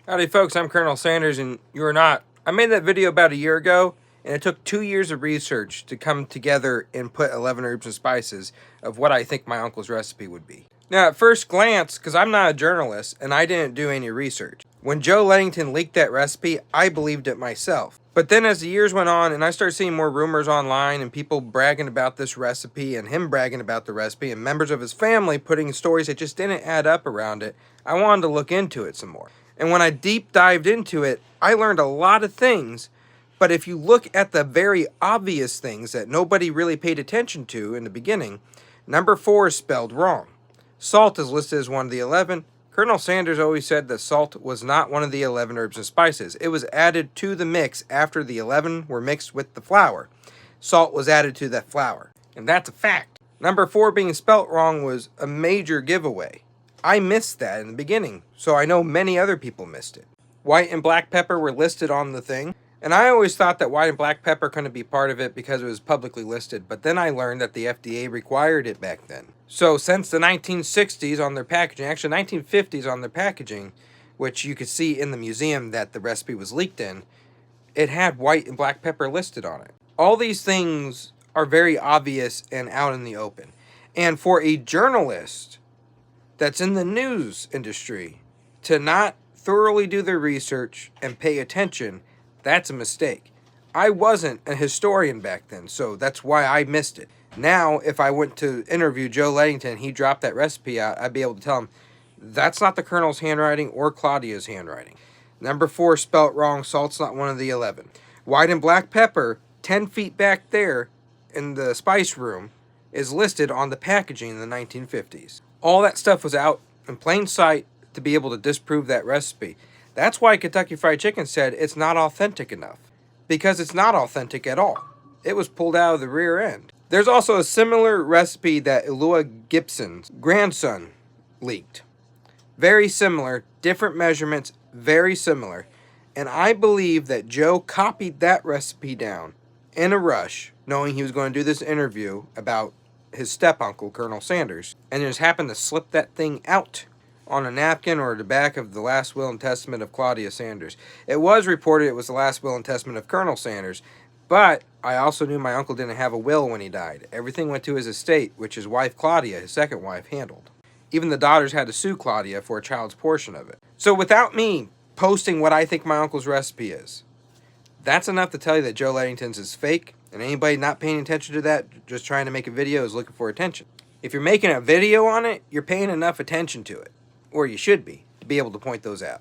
Howdy folks, I'm Colonel Sanders and you're not. I made that video about a year ago and it took 2 years of research to come together and put 11 herbs and spices of what I think my uncle's recipe would be. Now at first glance, because I'm not a journalist and I didn't do any research, when Joe Ledington leaked that recipe, I believed it myself. But then as the years went on and I started seeing more rumors online and people bragging about this recipe and him bragging about the recipe and members of his family putting stories that just didn't add up around it, I wanted to look into it some more. And when I deep dived into it, I learned a lot of things. But if you look at the very obvious things that nobody really paid attention to in the beginning, number 4 is spelled wrong. Salt is listed as one of the 11. Colonel Sanders always said that salt was not one of the 11 herbs and spices. It was added to the mix after the 11 were mixed with the flour. Salt was added to that flour, and that's a fact. Number 4 being spelt wrong was a major giveaway. I missed that in the beginning, so I know many other people missed it. White and black pepper were listed on the thing, and I always thought that white and black pepper couldn't be part of it because it was publicly listed, but then I learned that the FDA required it back then. So since the 1960s on their packaging, actually 1950s on their packaging, which you could see in the museum that the recipe was leaked in, it had white and black pepper listed on it. All these things are very obvious and out in the open. And for a journalist that's in the news industry to not thoroughly do their research and pay attention, that's a mistake. I wasn't a historian back then, so that's why I missed it. Now, if I went to interview Joe Ledington and he dropped that recipe out, I'd be able to tell him, that's not the Colonel's handwriting or Claudia's handwriting. Number 4 spelt wrong, salt's not one of the 11. White and black pepper, 10 feet back there in the spice room, is listed on the packaging in the 1950s. All that stuff was out in plain sight to be able to disprove that recipe. That's why Kentucky Fried Chicken said it's not authentic enough. Because it's not authentic at all. It was pulled out of the rear end. There's also a similar recipe that Eloy Gibson's grandson leaked. Very similar, different measurements, very similar. And I believe that Joe copied that recipe down in a rush, knowing he was going to do this interview about his step-uncle, Colonel Sanders, and just happened to slip that thing out on a napkin or the back of the last will and testament of Claudia Sanders. It was reported it was the last will and testament of Colonel Sanders, but I also knew my uncle didn't have a will when he died. Everything went to his estate, which his wife Claudia, his second wife, handled. Even the daughters had to sue Claudia for a child's portion of it. So without me posting what I think my uncle's recipe is, that's enough to tell you that Joe Ledington's is fake, and anybody not paying attention to that, just trying to make a video, is looking for attention. If you're making a video on it, you're paying enough attention to it, or you should be, to be able to point those out.